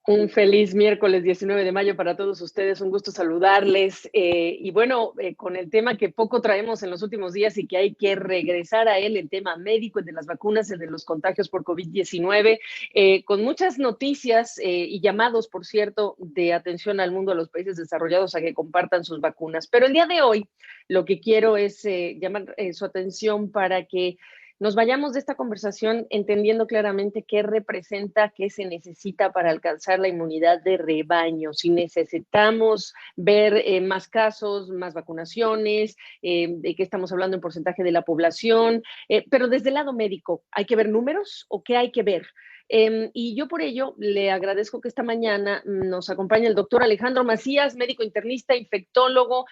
Un feliz miércoles 19 de mayo para todos ustedes, un gusto saludarles. Y bueno, con el tema que poco traemos en los últimos días y que hay que regresar a él, el tema médico, el de las vacunas, el de los contagios por COVID-19, con muchas noticias y llamados, por cierto, de atención al mundo, a los países desarrollados a que compartan sus vacunas. Pero el día de hoy lo que quiero es llamar su atención para que nos vayamos de esta conversación entendiendo claramente qué representa, qué se necesita para alcanzar la inmunidad de rebaño. Si necesitamos ver más casos, más vacunaciones, de qué estamos hablando en porcentaje de la población, pero desde el lado médico, ¿hay que ver números o qué hay que ver? Y yo por ello le agradezco que esta mañana nos acompañe el doctor Alejandro Macías, médico internista, infectólogo.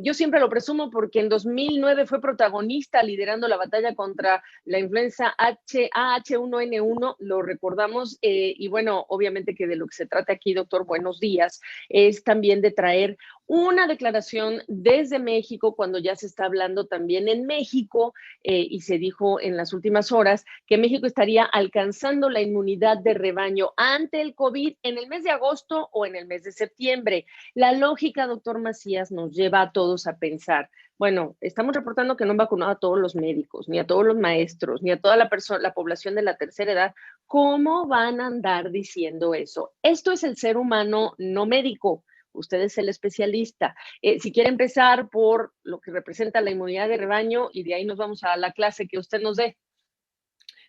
Yo siempre lo presumo porque en 2009 fue protagonista liderando la batalla contra la influenza AH1N1, lo recordamos, y bueno, obviamente que de lo que se trata aquí, doctor, buenos días, es también de traer una declaración desde México, cuando ya se está hablando también en México, y se dijo en las últimas horas que México estaría alcanzando la inmunidad de rebaño ante el COVID en el mes de agosto o en el mes de septiembre. La lógica, doctor Macías, nos lleva a todos a pensar, bueno, estamos reportando que no han vacunado a todos los médicos, ni a todos los maestros, ni a toda la población de la tercera edad. ¿Cómo van a andar diciendo eso? Esto es el ser humano no médico. Usted es el especialista. Si quiere empezar por lo que representa la inmunidad de rebaño y de ahí nos vamos a la clase que usted nos dé.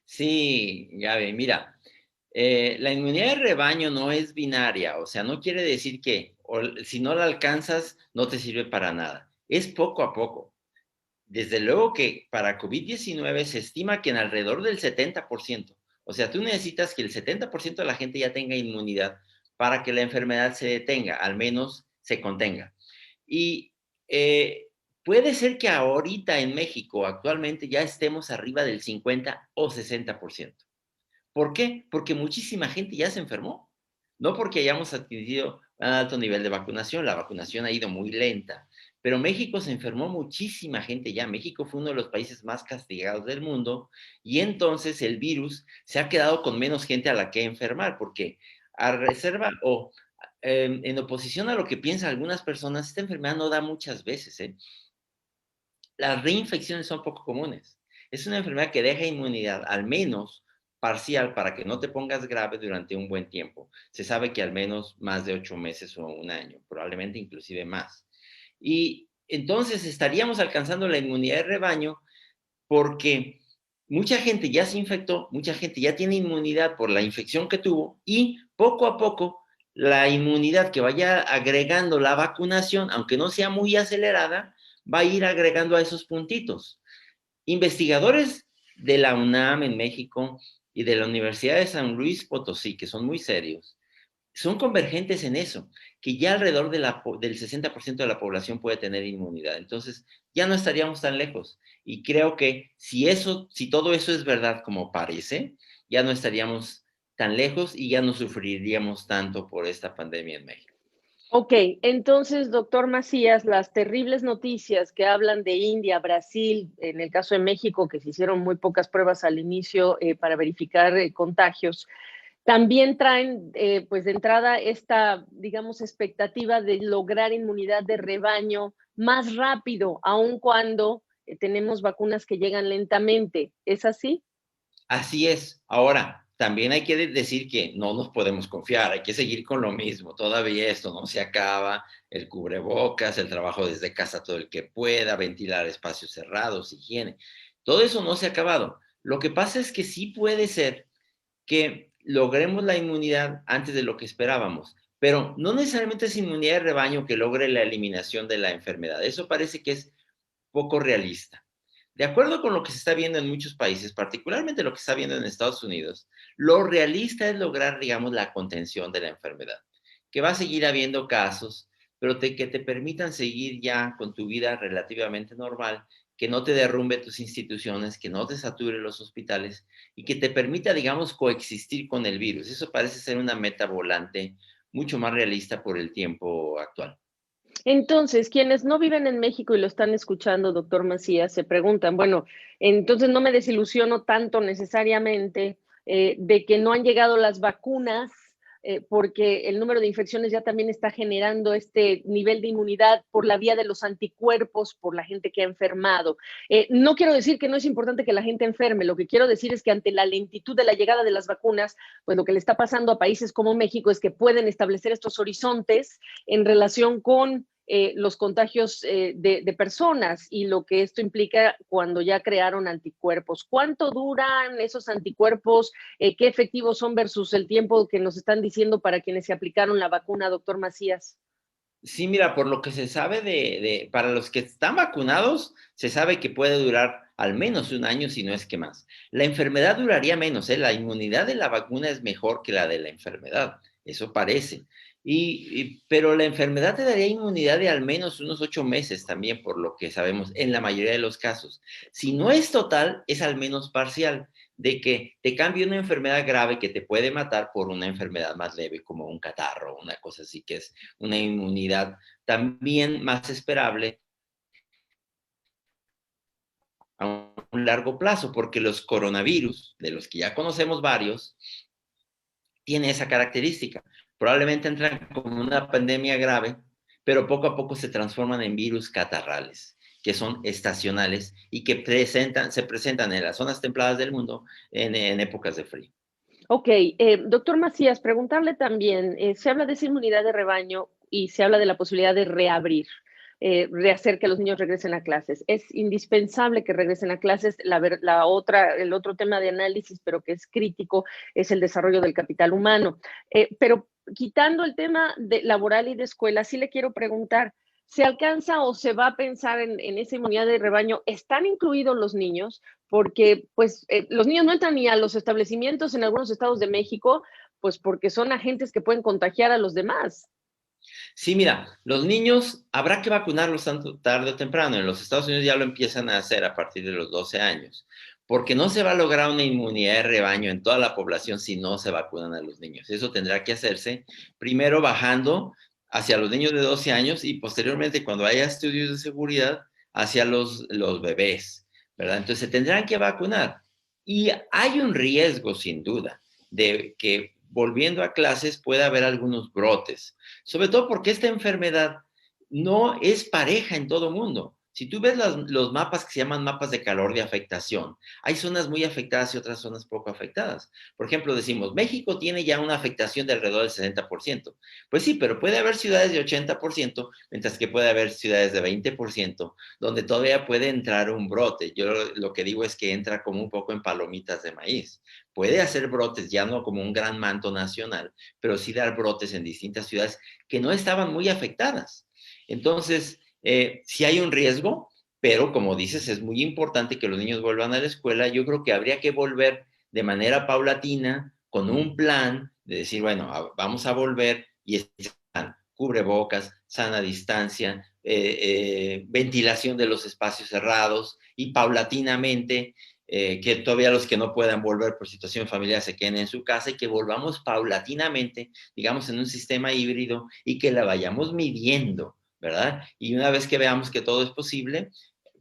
Sí, Gaby, mira, la inmunidad de rebaño no es binaria, o sea, no quiere decir que si no la alcanzas no te sirve para nada. Es poco a poco. Desde luego que para COVID-19 se estima que en alrededor del 70%, o sea, tú necesitas que el 70% de la gente ya tenga inmunidad para que la enfermedad se detenga, al menos se contenga. Y puede ser que ahorita en México actualmente ya estemos arriba del 50 o 60%. ¿Por qué? Porque muchísima gente ya se enfermó. No porque hayamos adquirido un alto nivel de vacunación, la vacunación ha ido muy lenta, pero México se enfermó muchísima gente ya. México fue uno de los países más castigados del mundo y entonces el virus se ha quedado con menos gente a la que enfermar, porque a reserva o en oposición a lo que piensan algunas personas, esta enfermedad no da muchas veces, ¿eh? Las reinfecciones son poco comunes. Es una enfermedad que deja inmunidad, al menos parcial, para que no te pongas grave durante un buen tiempo. Se sabe que al menos más de 8 meses o un año, probablemente inclusive más. Y entonces estaríamos alcanzando la inmunidad de rebaño porque mucha gente ya se infectó, mucha gente ya tiene inmunidad por la infección que tuvo y poco a poco la inmunidad que vaya agregando la vacunación, aunque no sea muy acelerada, va a ir agregando a esos puntitos. Investigadores de la UNAM en México y de la Universidad de San Luis Potosí, que son muy serios, son convergentes en eso, que ya alrededor del 60% de la población puede tener inmunidad. Entonces, ya no estaríamos tan lejos. Y creo que si todo eso es verdad como parece, ya no estaríamos tan lejos y ya no sufriríamos tanto por esta pandemia en México. Ok, entonces, doctor Macías, las terribles noticias que hablan de India, Brasil, en el caso de México, que se hicieron muy pocas pruebas al inicio para verificar contagios, también traen, pues de entrada, esta, digamos, expectativa de lograr inmunidad de rebaño más rápido, aun cuando tenemos vacunas que llegan lentamente. ¿Es así? Así es. Ahora, también hay que decir que no nos podemos confiar, hay que seguir con lo mismo. Todavía esto no se acaba, el cubrebocas, el trabajo desde casa todo el que pueda, ventilar espacios cerrados, higiene. Todo eso no se ha acabado. Lo que pasa es que sí puede ser que logremos la inmunidad antes de lo que esperábamos, pero no necesariamente es inmunidad de rebaño que logre la eliminación de la enfermedad. Eso parece que es poco realista. De acuerdo con lo que se está viendo en muchos países, particularmente lo que se está viendo en Estados Unidos, lo realista es lograr, digamos, la contención de la enfermedad, que va a seguir habiendo casos, pero que te permitan seguir ya con tu vida relativamente normal, que no te derrumbe tus instituciones, que no te sature los hospitales y que te permita, digamos, coexistir con el virus. Eso parece ser una meta volante mucho más realista por el tiempo actual. Entonces, quienes no viven en México y lo están escuchando, doctor Macías, se preguntan, bueno, entonces no me desilusiono tanto necesariamente de que no han llegado las vacunas porque el número de infecciones ya también está generando este nivel de inmunidad por la vía de los anticuerpos, por la gente que ha enfermado. No quiero decir que no es importante que la gente enferme, lo que quiero decir es que ante la lentitud de la llegada de las vacunas, pues lo que le está pasando a países como México es que pueden establecer estos horizontes en relación con los contagios de personas y lo que esto implica cuando ya crearon anticuerpos. ¿Cuánto duran esos anticuerpos? ¿Qué efectivos son versus el tiempo que nos están diciendo para quienes se aplicaron la vacuna, doctor Macías? Sí, mira, por lo que se sabe para los que están vacunados, se sabe que puede durar al menos un año, si no es que más. La enfermedad duraría menos, ¿eh? La inmunidad de la vacuna es mejor que la de la enfermedad, eso parece. Pero la enfermedad te daría inmunidad de al menos unos 8 meses también, por lo que sabemos, en la mayoría de los casos. Si no es total, es al menos parcial, de que te cambie una enfermedad grave que te puede matar por una enfermedad más leve, como un catarro, una cosa así, que es una inmunidad también más esperable a un largo plazo, porque los coronavirus, de los que ya conocemos varios, tienen esa característica. Probablemente entran como una pandemia grave, pero poco a poco se transforman en virus catarrales, que son estacionales y que se presentan en las zonas templadas del mundo en épocas de frío. Ok, doctor Macías, preguntarle también, se habla de esa inmunidad de rebaño y se habla de la posibilidad de reabrir, rehacer que los niños regresen a clases. Es indispensable que regresen a clases. El otro tema de análisis, pero que es crítico, es el desarrollo del capital humano. Pero quitando el tema de laboral y de escuela, sí le quiero preguntar, ¿se alcanza o se va a pensar en esa inmunidad de rebaño? ¿Están incluidos los niños? Porque pues los niños no entran ni a los establecimientos en algunos estados de México, pues porque son agentes que pueden contagiar a los demás. Sí, mira, los niños habrá que vacunarlos tanto tarde o temprano. En los Estados Unidos ya lo empiezan a hacer a partir de los 12 años, porque no se va a lograr una inmunidad de rebaño en toda la población si no se vacunan a los niños. Eso tendrá que hacerse primero bajando hacia los niños de 12 años y posteriormente, cuando haya estudios de seguridad, hacia los bebés, ¿verdad? Entonces se tendrán que vacunar. Y hay un riesgo, sin duda, de que volviendo a clases pueda haber algunos brotes, sobre todo porque esta enfermedad no es pareja en todo mundo. Si tú ves los mapas que se llaman mapas de calor de afectación, hay zonas muy afectadas y otras zonas poco afectadas. Por ejemplo, decimos, México tiene ya una afectación de alrededor del 60%. Pues sí, pero puede haber ciudades de 80%, mientras que puede haber ciudades de 20%, donde todavía puede entrar un brote. Yo lo que digo es que entra como un poco en palomitas de maíz. Puede hacer brotes, ya no como un gran manto nacional, pero sí dar brotes en distintas ciudades que no estaban muy afectadas. Entonces, sí hay un riesgo, pero como dices, es muy importante que los niños vuelvan a la escuela. Yo creo que habría que volver de manera paulatina, con un plan de decir, bueno, vamos a volver y están cubrebocas, sana distancia, ventilación de los espacios cerrados y paulatinamente que todavía los que no puedan volver por situación familiar se queden en su casa y que volvamos paulatinamente, digamos, en un sistema híbrido y que la vayamos midiendo, ¿verdad? Y una vez que veamos que todo es posible,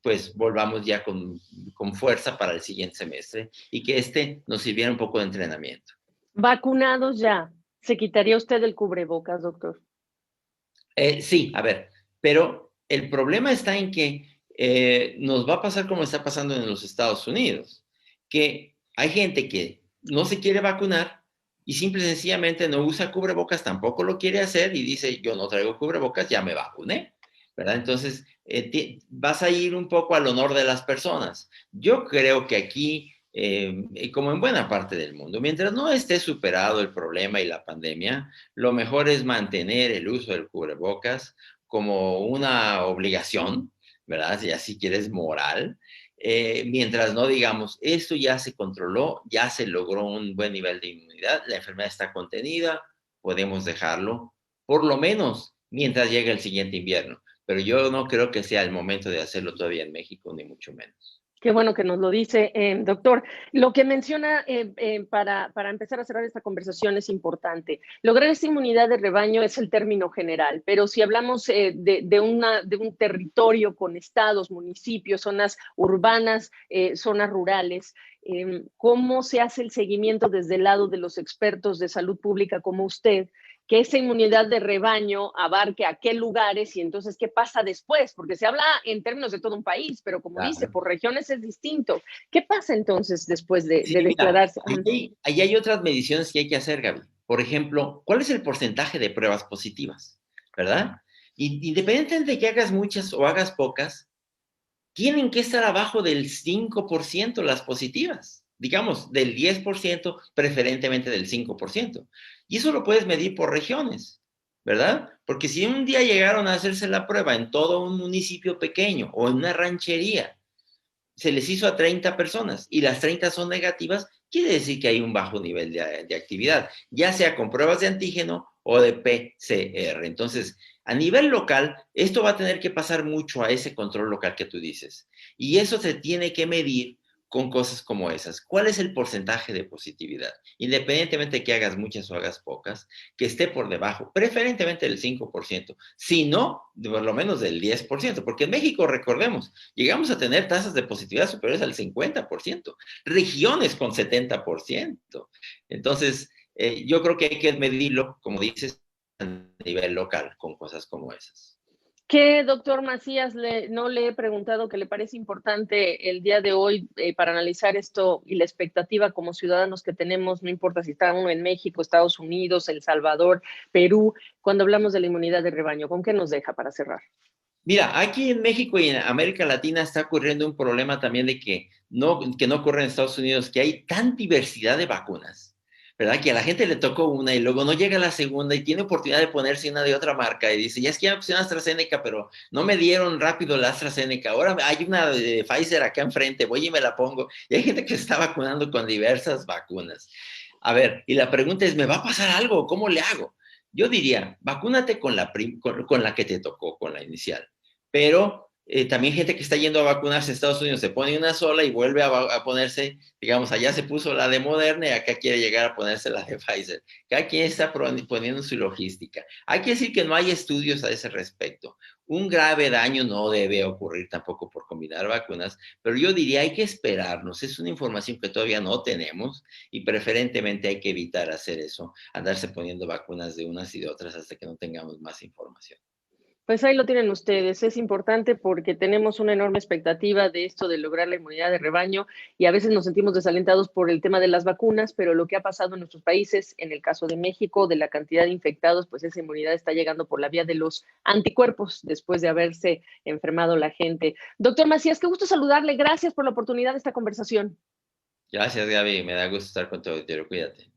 pues volvamos ya con fuerza para el siguiente semestre y que nos sirviera un poco de entrenamiento. Vacunados ya, ¿se quitaría usted el cubrebocas, doctor? Sí, a ver, pero el problema está en que nos va a pasar como está pasando en los Estados Unidos, que hay gente que no se quiere vacunar y simple y sencillamente no usa cubrebocas, tampoco lo quiere hacer y dice, yo no traigo cubrebocas, ya me vacuné, ¿verdad? Entonces, vas a ir un poco al honor de las personas. Yo creo que aquí, como en buena parte del mundo, mientras no esté superado el problema y la pandemia, lo mejor es mantener el uso del cubrebocas como una obligación, ¿verdad? Si así quieres, moral, mientras no digamos, esto ya se controló, ya se logró un buen nivel de inmunidad, la enfermedad está contenida, podemos dejarlo, por lo menos mientras llegue el siguiente invierno. Pero yo no creo que sea el momento de hacerlo todavía en México, ni mucho menos. Qué bueno que nos lo dice, doctor. Lo que menciona para empezar a cerrar esta conversación es importante. Lograr esta inmunidad de rebaño es el término general, pero si hablamos de un territorio con estados, municipios, zonas urbanas, zonas rurales, ¿cómo se hace el seguimiento desde el lado de los expertos de salud pública como usted? Que esa inmunidad de rebaño abarque a qué lugares y entonces qué pasa después, porque se habla en términos de todo un país, pero como dice, Claro. por regiones es distinto. ¿Qué pasa entonces después Sí, de mira, declararse? ahí hay otras mediciones que hay que hacer, Gaby. Por ejemplo, ¿cuál es el porcentaje de pruebas positivas? ¿Verdad? Independientemente de que hagas muchas o hagas pocas, tienen que estar abajo del 5% las positivas, digamos, del 10%, preferentemente del 5%. Y eso lo puedes medir por regiones, ¿verdad? Porque si un día llegaron a hacerse la prueba en todo un municipio pequeño o en una ranchería, se les hizo a 30 personas y las 30 son negativas, quiere decir que hay un bajo nivel de actividad, ya sea con pruebas de antígeno o de PCR. Entonces, a nivel local, esto va a tener que pasar mucho a ese control local que tú dices. Y eso se tiene que medir con cosas como esas. ¿Cuál es el porcentaje de positividad? Independientemente de que hagas muchas o hagas pocas, que esté por debajo, preferentemente del 5%, si no, por lo menos del 10%, porque en México, recordemos, llegamos a tener tasas de positividad superiores al 50%, regiones con 70%. Entonces, yo creo que hay que medirlo, como dices, a nivel local, con cosas como esas. ¿Qué, doctor Macías, no le he preguntado que le parece importante el día de hoy para analizar esto y la expectativa como ciudadanos que tenemos, no importa si está uno en México, Estados Unidos, El Salvador, Perú, cuando hablamos de la inmunidad de rebaño? ¿Con qué nos deja para cerrar? Mira, aquí en México y en América Latina está ocurriendo un problema también de que no ocurre en Estados Unidos, que hay tan diversidad de vacunas, ¿verdad? Que a la gente le tocó una y luego no llega la segunda y tiene oportunidad de ponerse una de otra marca y dice, ya es que ya me pusieron AstraZeneca, pero no me dieron rápido la AstraZeneca, ahora hay una de Pfizer acá enfrente, voy y me la pongo. Y hay gente que se está vacunando con diversas vacunas. A ver, y la pregunta es, ¿me va a pasar algo? ¿Cómo le hago? Yo diría, vacúnate con la que te tocó, con la inicial. Pero también gente que está yendo a vacunarse a Estados Unidos se pone una sola y vuelve a ponerse, digamos, allá se puso la de Moderna y acá quiere llegar a ponerse la de Pfizer. Cada quien está poniendo su logística. Hay que decir que no hay estudios a ese respecto. Un grave daño no debe ocurrir tampoco por combinar vacunas, pero yo diría hay que esperarnos. Es una información que todavía no tenemos y preferentemente hay que evitar hacer eso, andarse poniendo vacunas de unas y de otras hasta que no tengamos más información. Pues ahí lo tienen ustedes. Es importante porque tenemos una enorme expectativa de esto de lograr la inmunidad de rebaño y a veces nos sentimos desalentados por el tema de las vacunas, pero lo que ha pasado en nuestros países, en el caso de México, de la cantidad de infectados, pues esa inmunidad está llegando por la vía de los anticuerpos después de haberse enfermado la gente. Doctor Macías, qué gusto saludarle. Gracias por la oportunidad de esta conversación. Gracias, Gaby. Me da gusto estar con tu auditorio. Cuídate.